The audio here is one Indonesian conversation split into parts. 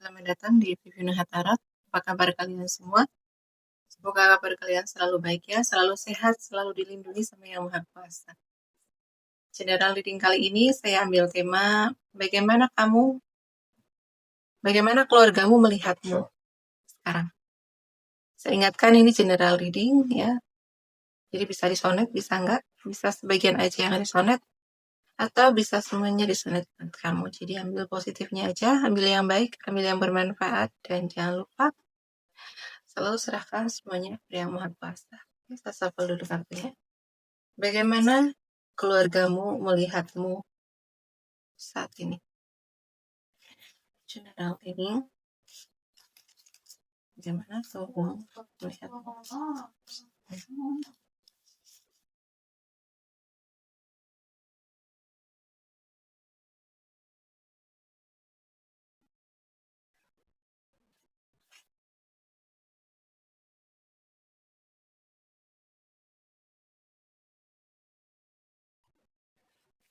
Selamat datang di Vivino Hatarat. Apa kabar kalian semua? Semoga kabar kalian selalu baik ya, selalu sehat, selalu dilindungi sama Yang Maha Kuasa. General reading kali ini saya ambil tema bagaimana keluargamu melihatmu sekarang. Saya ingatkan ini general reading ya. Jadi bisa disonet, bisa enggak, bisa sebagian aja yang disonet, atau bisa semuanya disonet kamu. Jadi ambil positifnya aja, ambil yang baik, ambil yang bermanfaat, dan jangan lupa selalu serahkan semuanya kepada Yang Maha Kuasa. Kita sapa dulu kartunya. Bagaimana keluargamu melihatmu saat ini? General ini. Bagaimana keluargamu melihatmu?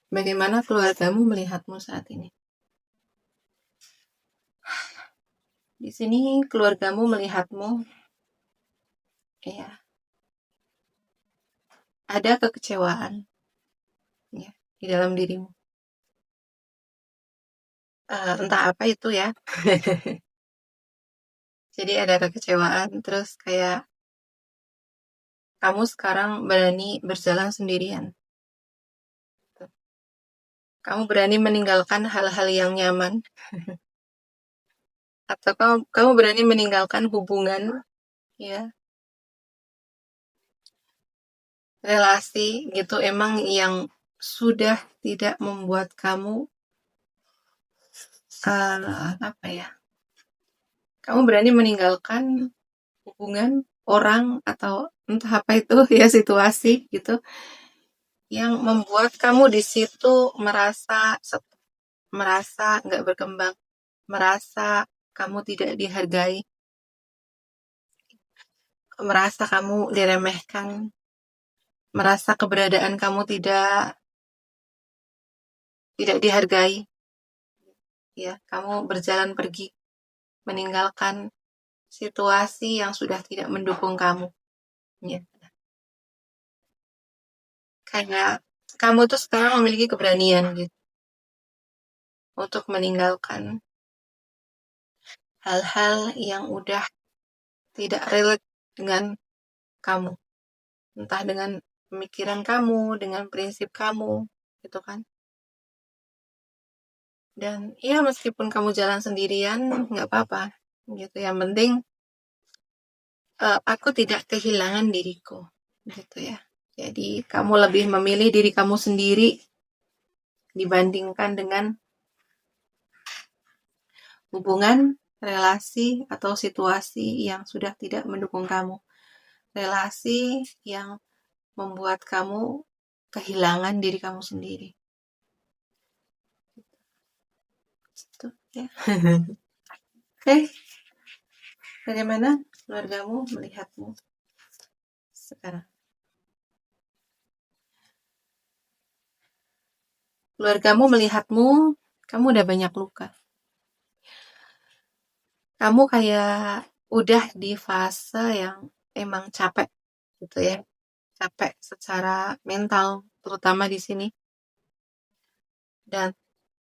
Bagaimana keluargamu melihatmu saat ini? Di sini keluargamu melihatmu, ya, ada kekecewaan, ya, di dalam dirimu. Entah apa itu ya. Jadi ada kekecewaan, terus kayak kamu sekarang berani berjalan sendirian. Kamu berani meninggalkan hal-hal yang nyaman. Atau kamu berani meninggalkan hubungan, ya, relasi gitu emang yang sudah tidak membuat kamu apa ya, kamu berani meninggalkan hubungan, orang, atau entah apa itu ya, situasi gitu yang membuat kamu di situ merasa nggak berkembang, merasa kamu tidak dihargai, merasa kamu diremehkan, merasa keberadaan kamu tidak dihargai, ya, kamu berjalan pergi meninggalkan situasi yang sudah tidak mendukung kamu, ya. Kayak kamu tuh sekarang memiliki keberanian gitu untuk meninggalkan hal-hal yang udah tidak relate dengan kamu, entah dengan pemikiran kamu, dengan prinsip kamu, gitu kan. Dan ya meskipun kamu jalan sendirian, nggak apa-apa, gitu. Yang penting aku tidak kehilangan diriku, gitu ya. Jadi kamu lebih memilih diri kamu sendiri dibandingkan dengan hubungan, relasi, atau situasi yang sudah tidak mendukung kamu. Relasi yang membuat kamu kehilangan diri kamu sendiri. Gitu, ya. Oke. Bagaimana keluargamu melihatmu sekarang? Keluargamu melihatmu, kamu udah banyak luka. Kamu kayak udah di fase yang emang capek gitu ya. Capek secara mental, terutama di sini. Dan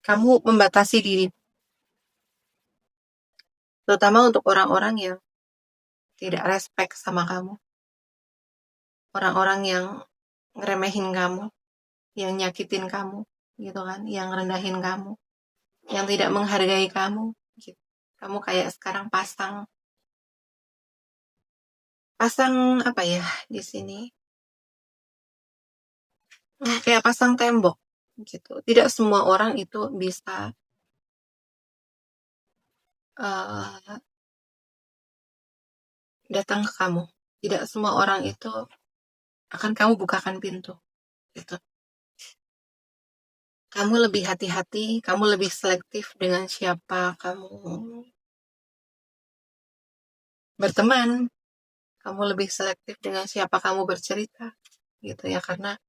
kamu membatasi diri. Terutama untuk orang-orang yang tidak respect sama kamu. Orang-orang yang ngeremehin kamu, yang nyakitin kamu, gitu kan, yang rendahin kamu, yang tidak menghargai kamu, gitu. Kamu kayak sekarang pasang apa ya di sini? Kayak pasang tembok, gitu. Tidak semua orang itu bisa datang ke kamu. Tidak semua orang itu akan kamu bukakan pintu, gitu. Kamu lebih hati-hati, kamu lebih selektif dengan siapa kamu berteman, kamu lebih selektif dengan siapa kamu bercerita, gitu ya, karena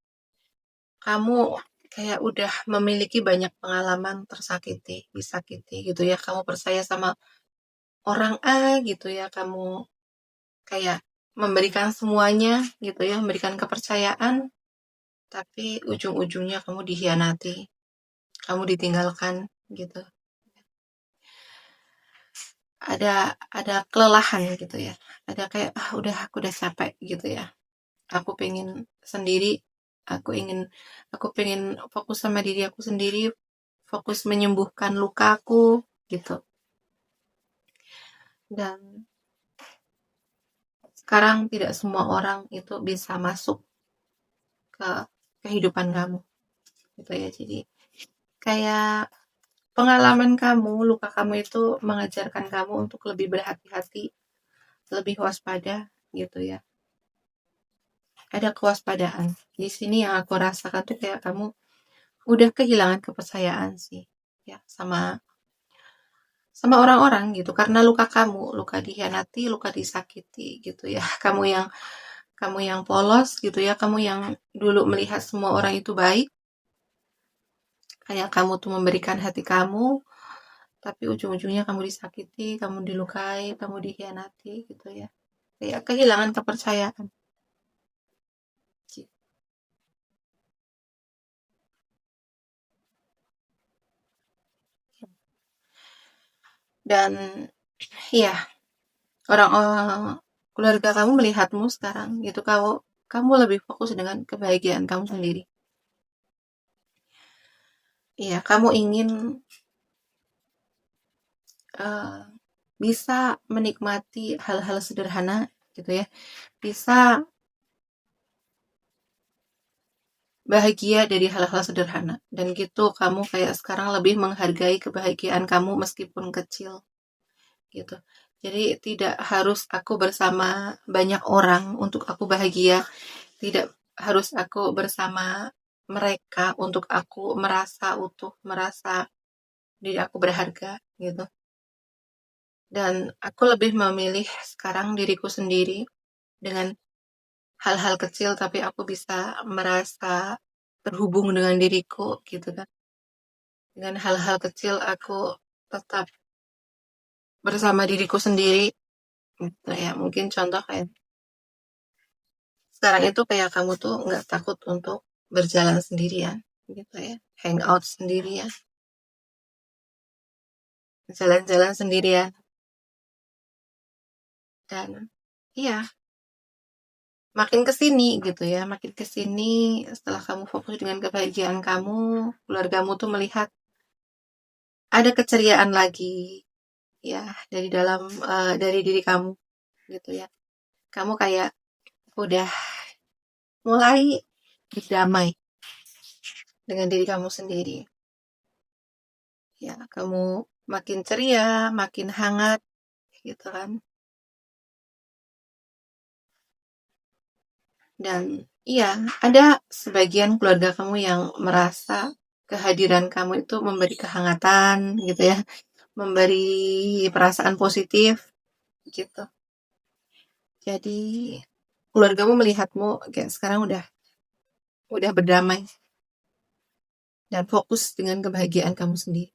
kamu kayak udah memiliki banyak pengalaman tersakiti, disakiti, gitu ya. Kamu percaya sama orang A gitu ya, kamu kayak memberikan semuanya gitu ya, memberikan kepercayaan, tapi ujung-ujungnya kamu dikhianati, kamu ditinggalkan gitu. Ada kelelahan gitu ya. Ada kayak udah aku udah capek gitu ya. Aku pengen sendiri, aku ingin aku pengen fokus sama diri aku sendiri, fokus menyembuhkan luka aku gitu. Dan sekarang tidak semua orang itu bisa masuk ke kehidupan kamu gitu ya. Jadi kayak pengalaman kamu, luka kamu itu mengajarkan kamu untuk lebih berhati-hati, lebih waspada gitu ya. Ada kewaspadaan. Di sini yang aku rasakan tuh kayak kamu udah kehilangan kepercayaan sih ya sama orang-orang gitu karena luka kamu, luka dikhianati, luka disakiti gitu ya. Kamu yang polos gitu ya, kamu yang dulu melihat semua orang itu baik, kayak kamu tuh memberikan hati kamu, tapi ujung-ujungnya kamu disakiti, kamu dilukai, kamu dikhianati gitu ya. Kayak kehilangan kepercayaan. Dan ya, orang-orang keluarga kamu melihatmu sekarang gitu, kamu lebih fokus dengan kebahagiaan kamu sendiri. Iya, kamu ingin uh, bisa menikmati hal-hal sederhana gitu ya, bisa bahagia dari hal-hal sederhana, dan gitu kamu kayak sekarang lebih menghargai kebahagiaan kamu meskipun kecil gitu. Jadi tidak harus aku bersama banyak orang untuk aku bahagia, tidak harus aku bersama mereka untuk aku merasa utuh, merasa diri aku berharga gitu. Dan aku lebih memilih sekarang diriku sendiri dengan hal-hal kecil, tapi aku bisa merasa terhubung dengan diriku gitu kan. Dengan hal-hal kecil aku tetap bersama diriku sendiri gitu ya. Mungkin contoh kayak sekarang itu kayak kamu tuh nggak takut untuk berjalan sendirian gitu ya, hangout sendirian, jalan-jalan sendirian. Dan iya, makin kesini gitu ya, makin kesini setelah kamu fokus dengan kebahagiaan kamu, keluargamu tuh melihat ada keceriaan lagi ya dari diri kamu gitu ya. Kamu kayak udah mulai berdamai dengan diri kamu sendiri. Ya, kamu makin ceria, makin hangat gitu kan. Dan iya, ada sebagian keluarga kamu yang merasa kehadiran kamu itu memberi kehangatan gitu ya, memberi perasaan positif gitu. Jadi keluargamu melihatmu kayak sekarang udah berdamai dan fokus dengan kebahagiaan kamu sendiri.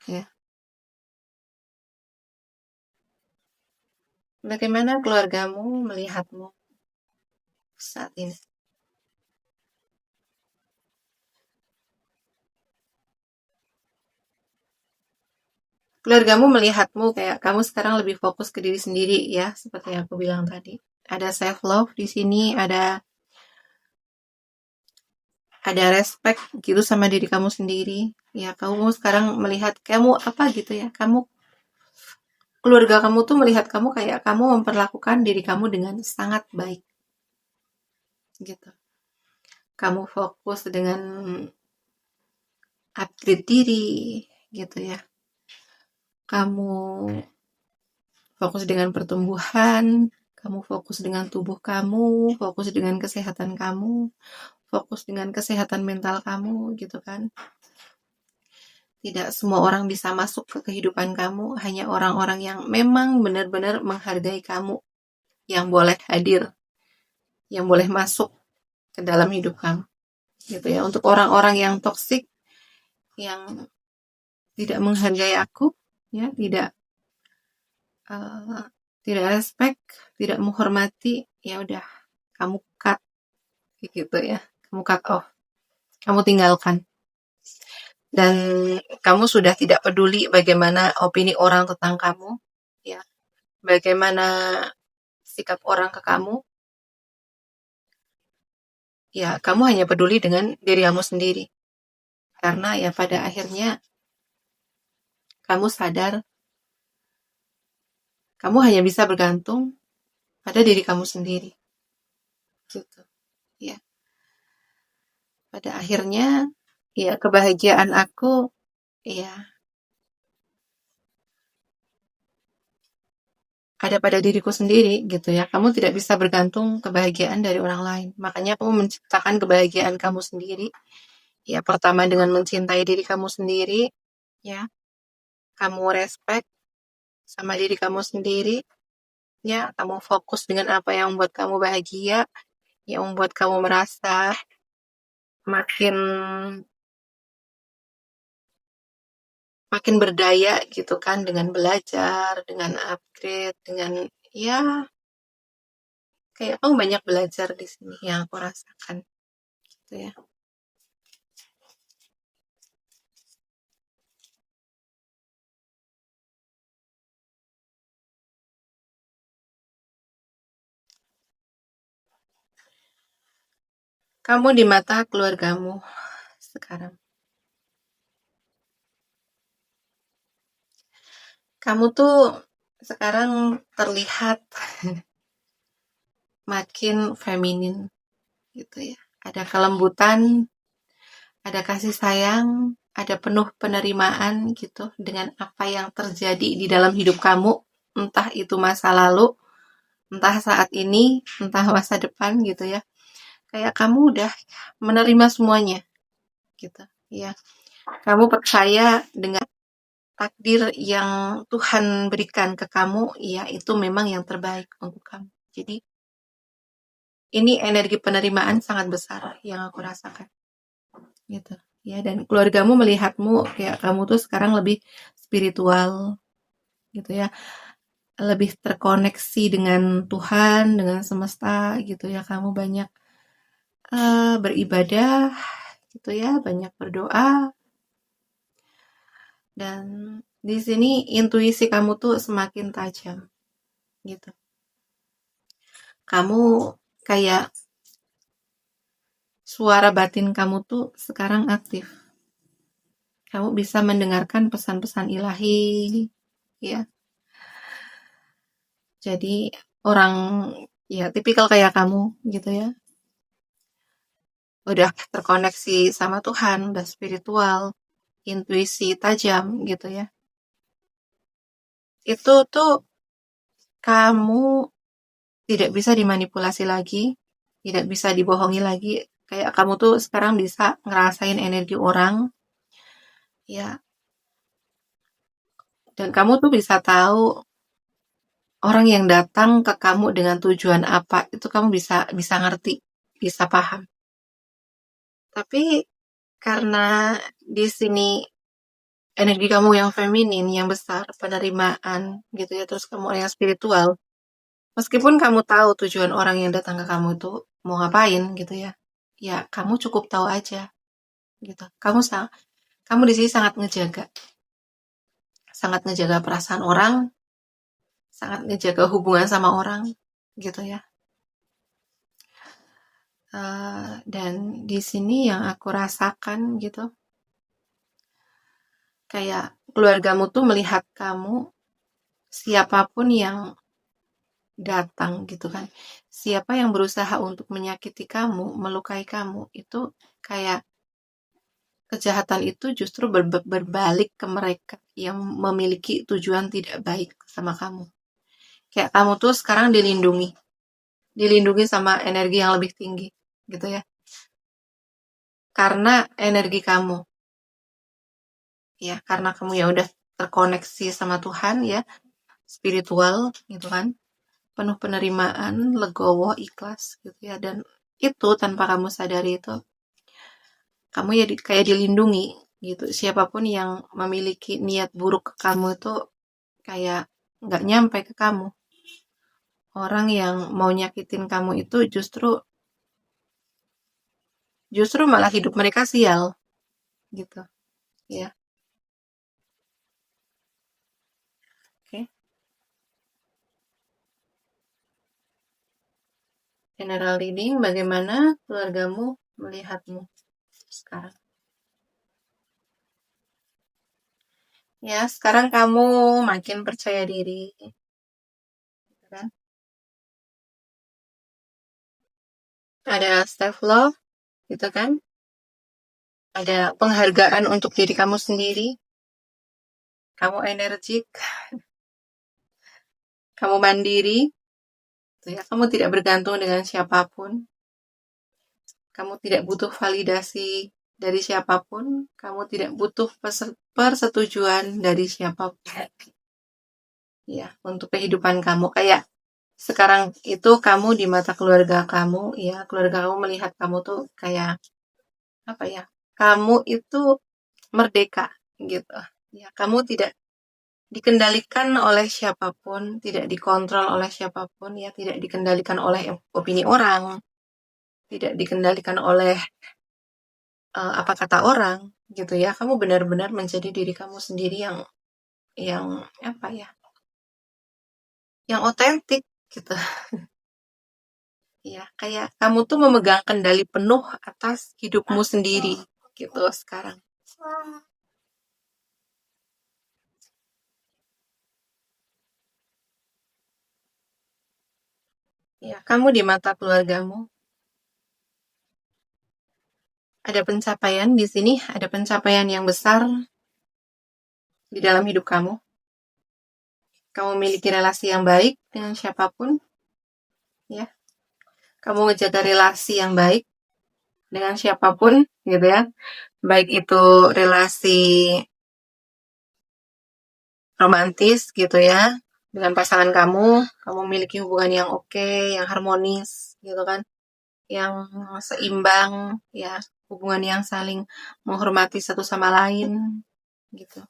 Ya. Bagaimana keluargamu melihatmu saat ini? Keluargamu melihatmu kayak kamu sekarang lebih fokus ke diri sendiri ya, seperti yang aku bilang tadi. Ada self love di sini, ada respect gitu sama diri kamu sendiri. Ya, kamu sekarang melihat kamu apa gitu ya. Keluarga kamu tuh melihat kamu kayak kamu memperlakukan diri kamu dengan sangat baik. Gitu. Kamu fokus dengan upgrade diri gitu ya. Kamu fokus dengan pertumbuhan, kamu fokus dengan tubuh kamu, fokus dengan kesehatan kamu, fokus dengan kesehatan mental kamu gitu kan. Tidak semua orang bisa masuk ke kehidupan kamu, hanya orang-orang yang memang benar-benar menghargai kamu yang boleh hadir, yang boleh masuk ke dalam hidup kamu gitu ya. Untuk orang-orang yang toksik, yang tidak menghargai aku, ya, tidak respect, tidak menghormati, ya udah kamu cut gitu ya. Kamu cut off, kamu tinggalkan. Dan kamu sudah tidak peduli bagaimana opini orang tentang kamu, ya. Bagaimana sikap orang ke kamu, ya kamu hanya peduli dengan diri kamu sendiri. Karena ya pada akhirnya kamu sadar kamu hanya bisa bergantung pada diri kamu sendiri. Gitu. Ya. Pada akhirnya ya kebahagiaan aku ya ada pada diriku sendiri gitu ya. Kamu tidak bisa bergantung kebahagiaan dari orang lain. Makanya kamu menciptakan kebahagiaan kamu sendiri. Ya pertama dengan mencintai diri kamu sendiri, ya. Kamu respect sama diri kamu sendiri, ya. Kamu fokus dengan apa yang membuat kamu bahagia, yang membuat kamu merasa makin berdaya gitu kan, dengan belajar, dengan upgrade, dengan ya kayak kamu banyak belajar di sini yang aku rasakan gitu ya. Kamu di mata keluargamu sekarang. Kamu tuh sekarang terlihat makin feminin gitu ya. Ada kelembutan, ada kasih sayang, ada penuh penerimaan gitu dengan apa yang terjadi di dalam hidup kamu, entah itu masa lalu, entah saat ini, entah masa depan gitu ya. Kayak kamu udah menerima semuanya gitu ya. Kamu percaya dengan takdir yang Tuhan berikan ke kamu, ya itu memang yang terbaik untuk kamu. Jadi ini energi penerimaan sangat besar yang aku rasakan gitu ya. Dan keluargamu melihatmu kayak kamu tuh sekarang lebih spiritual gitu ya, lebih terkoneksi dengan Tuhan, dengan semesta gitu ya. Kamu banyak beribadah gitu ya, banyak berdoa. Dan di sini intuisi kamu tuh semakin tajam gitu. Kamu kayak suara batin kamu tuh sekarang aktif. Kamu bisa mendengarkan pesan-pesan ilahi, ya. Jadi orang ya tipikal kayak kamu gitu ya. Udah terkoneksi sama Tuhan, udah spiritual, intuisi tajam gitu ya. Itu tuh kamu tidak bisa dimanipulasi lagi, tidak bisa dibohongi lagi. Kayak kamu tuh sekarang bisa ngerasain energi orang, ya. Dan kamu tuh bisa tahu orang yang datang ke kamu dengan tujuan apa, itu kamu bisa ngerti, bisa paham. Tapi karena di sini energi kamu yang feminin, yang besar, penerimaan gitu ya, terus kamu orang yang spiritual, meskipun kamu tahu tujuan orang yang datang ke kamu itu mau ngapain gitu ya, ya kamu cukup tahu aja gitu. Kamu di sini sangat ngejaga perasaan orang, sangat ngejaga hubungan sama orang gitu ya. Dan di sini yang aku rasakan gitu, kayak keluargamu tuh melihat kamu, siapapun yang datang gitu kan, siapa yang berusaha untuk menyakiti kamu, melukai kamu, itu kayak kejahatan itu justru berbalik ke mereka yang memiliki tujuan tidak baik sama kamu. Kayak kamu tuh sekarang dilindungi sama energi yang lebih tinggi gitu ya, karena energi kamu ya, karena kamu ya udah terkoneksi sama Tuhan ya, spiritual gitu kan, penuh penerimaan, legowo, ikhlas gitu ya. Dan itu tanpa kamu sadari itu kamu ya kayak dilindungi gitu. Siapapun yang memiliki niat buruk ke kamu itu kayak nggak nyampe ke kamu. Orang yang mau nyakitin kamu itu justru malah hidup mereka sial gitu ya. Oke. General reading, bagaimana keluargamu melihatmu sekarang? Ya, sekarang kamu makin percaya diri, gitu kan? Ada self love, gitu kan? Ada penghargaan untuk diri kamu sendiri. Kamu energik, kamu mandiri, gitu ya. Kamu tidak bergantung dengan siapapun. Kamu tidak butuh validasi dari siapapun. Kamu tidak butuh persetujuan dari siapapun. Ya, untuk kehidupan kamu. Kayak sekarang itu kamu di mata keluarga kamu, ya, keluarga kamu melihat kamu tuh kayak apa ya? Kamu itu merdeka gitu. Ya, kamu tidak dikendalikan oleh siapapun, tidak dikontrol oleh siapapun, ya, tidak dikendalikan oleh opini orang, tidak dikendalikan oleh apa kata orang, gitu ya. Kamu benar-benar menjadi diri kamu sendiri yang apa ya? Yang otentik gitu. Ya, kayak kamu tuh memegang kendali penuh atas hidupmu sendiri gitu sekarang. Ya, kamu di mata keluargamu ada pencapaian di sini, ada pencapaian yang besar di dalam hidup kamu. Kamu memiliki relasi yang baik dengan siapapun, ya. Kamu ngejaga relasi yang baik dengan siapapun, gitu ya. Baik itu relasi romantis, gitu ya, dengan pasangan kamu memiliki hubungan yang oke, yang harmonis, gitu kan, yang seimbang, ya, hubungan yang saling menghormati satu sama lain, gitu.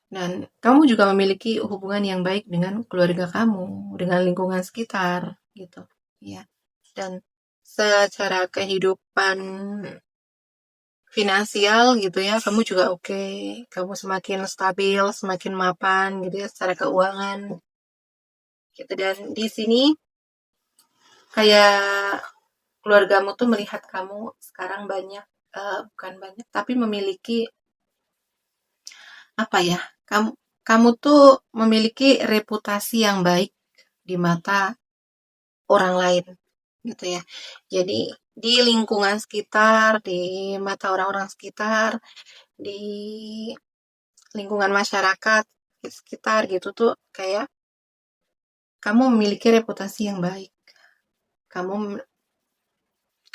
Dan kamu juga memiliki hubungan yang baik dengan keluarga kamu, dengan lingkungan sekitar, gitu. Ya. Dan secara kehidupan finansial gitu ya, kamu juga oke. Kamu semakin stabil, semakin mapan gitu ya secara keuangan. Gitu. Dan di sini kayak keluargamu tuh melihat kamu sekarang banyak, bukan banyak, tapi memiliki apa ya? Kamu kamu tuh memiliki reputasi yang baik di mata orang lain gitu ya. Jadi di lingkungan sekitar, di mata orang-orang sekitar, di lingkungan masyarakat sekitar gitu tuh kayak kamu memiliki reputasi yang baik. Kamu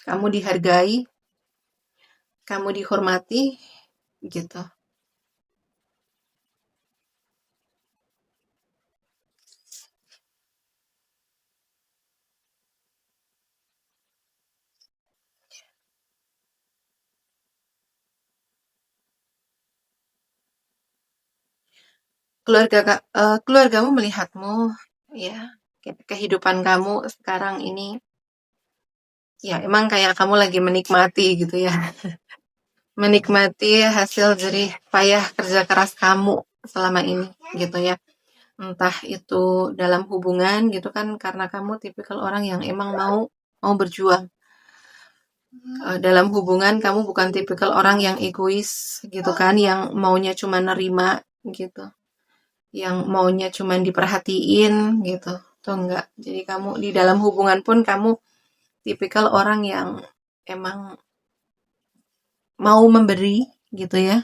kamu dihargai, kamu dihormati gitu. Keluargamu melihatmu ya, kehidupan kamu sekarang ini ya emang kayak kamu lagi menikmati gitu ya. Menikmati hasil jerih payah kerja keras kamu selama ini gitu ya. Entah itu dalam hubungan gitu kan karena kamu tipikal orang yang emang mau berjuang. Dalam hubungan kamu bukan tipikal orang yang egois gitu kan, yang maunya cuma nerima gitu. Yang maunya cuma diperhatiin gitu. Tuh enggak. Jadi kamu di dalam hubungan pun kamu tipikal orang yang emang mau memberi gitu ya,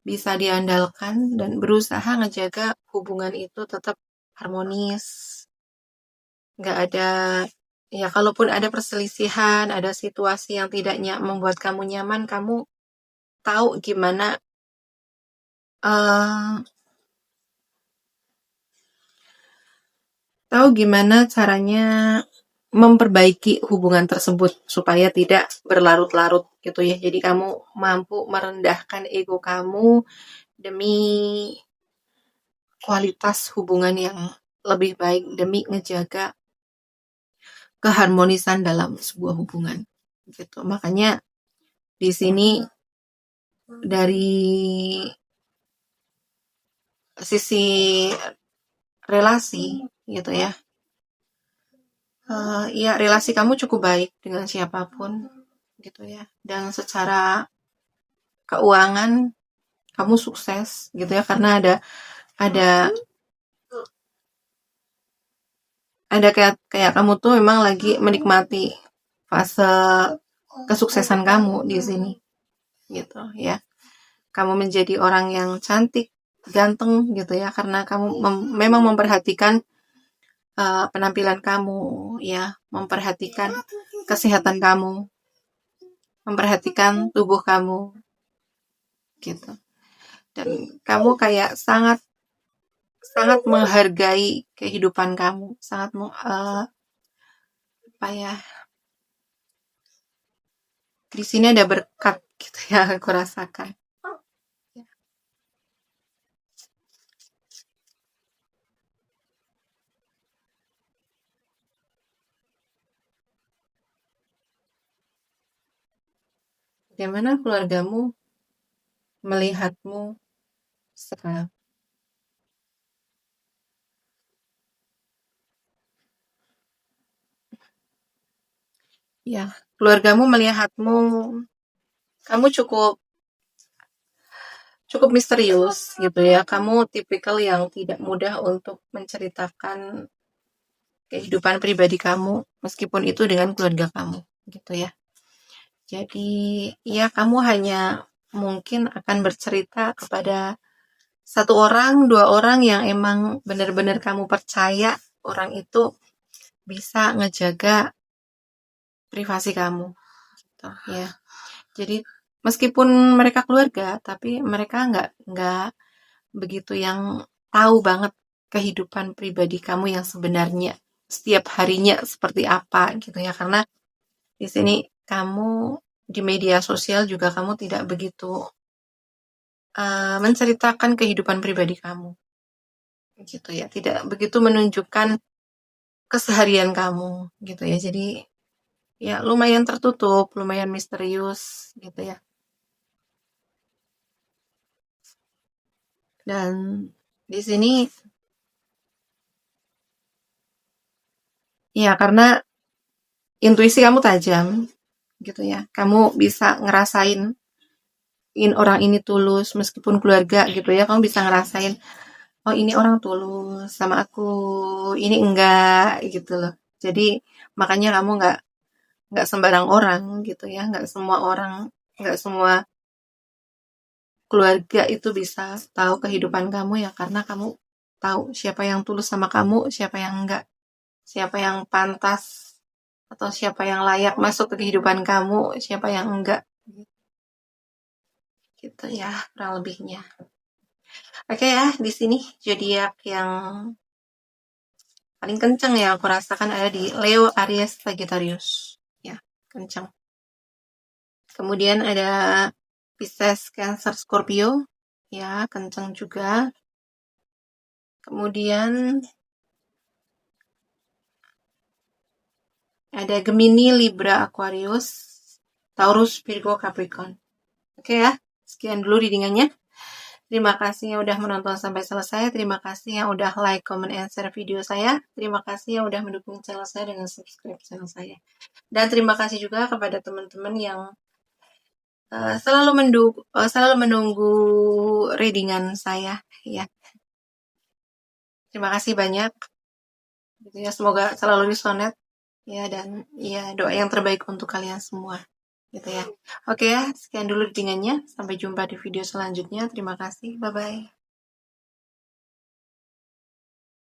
bisa diandalkan dan berusaha ngejaga hubungan itu tetap harmonis. Nggak ada, ya kalaupun ada perselisihan, ada situasi yang tidak membuat kamu nyaman, kamu tahu eh tahu gimana caranya memperbaiki hubungan tersebut supaya tidak berlarut-larut gitu ya. Jadi kamu mampu merendahkan ego kamu demi kualitas hubungan yang lebih baik, demi ngejaga keharmonisan dalam sebuah hubungan gitu. Makanya di sini dari sisi relasi gitu ya, ya relasi kamu cukup baik dengan siapapun gitu ya, dan secara keuangan kamu sukses gitu ya, karena ada kayak kamu tuh memang lagi menikmati fase kesuksesan kamu di sini gitu ya. Kamu menjadi orang yang cantik, ganteng gitu ya, karena kamu memang memperhatikan penampilan kamu ya, memperhatikan kesehatan kamu, memperhatikan tubuh kamu gitu. Dan kamu kayak sangat sangat menghargai kehidupan kamu, sangat apa ya, di sini ada berkat gitu ya, aku rasakan. Bagaimana keluargamu melihatmu sekarang? Ya, keluargamu melihatmu, kamu cukup cukup misterius gitu ya. Kamu tipikal yang tidak mudah untuk menceritakan kehidupan pribadi kamu, meskipun itu dengan keluarga kamu gitu ya. Jadi ya kamu hanya mungkin akan bercerita kepada satu orang, dua orang yang emang benar-benar kamu percaya orang itu bisa ngejaga privasi kamu gitu ya. Jadi meskipun mereka keluarga, tapi mereka nggak begitu yang tahu banget kehidupan pribadi kamu yang sebenarnya setiap harinya seperti apa gitu ya, karena di sini kamu di media sosial juga kamu tidak begitu menceritakan kehidupan pribadi kamu gitu ya, tidak begitu menunjukkan keseharian kamu gitu ya. Jadi ya lumayan tertutup, lumayan misterius gitu ya. Dan di sini ya karena intuisi kamu tajam gitu ya. Kamu bisa ngerasain orang ini tulus meskipun keluarga gitu ya. Kamu bisa ngerasain, oh ini orang tulus sama aku, ini enggak gitu loh. Jadi makanya kamu nggak sembarang orang gitu ya. Nggak semua keluarga itu bisa tahu kehidupan kamu ya, karena kamu tahu siapa yang tulus sama kamu, siapa yang enggak, siapa yang pantas atau siapa yang layak masuk ke kehidupan kamu, siapa yang enggak gitu ya, kurang lebihnya. Oke ya, di sini zodiak yang paling kenceng ya aku rasakan ada di Leo, Aries, Sagittarius ya, kenceng. Kemudian ada Pisces, Cancer, Scorpio ya, kenceng juga. Kemudian ada Gemini, Libra, Aquarius, Taurus, Virgo, Capricorn. Oke ya, sekian dulu readingannya. Terima kasih yang udah menonton sampai selesai. Terima kasih yang udah like, comment, and share video saya. Terima kasih yang udah mendukung channel saya dengan subscribe channel saya. Dan terima kasih juga kepada teman-teman yang selalu menunggu readingan saya ya. Terima kasih banyak. Gitu ya, semoga selalu resonate ya, dan ya doa yang terbaik untuk kalian semua gitu ya. Oke ya, sekian dulu readingannya. Sampai jumpa di video selanjutnya. Terima kasih. Bye bye.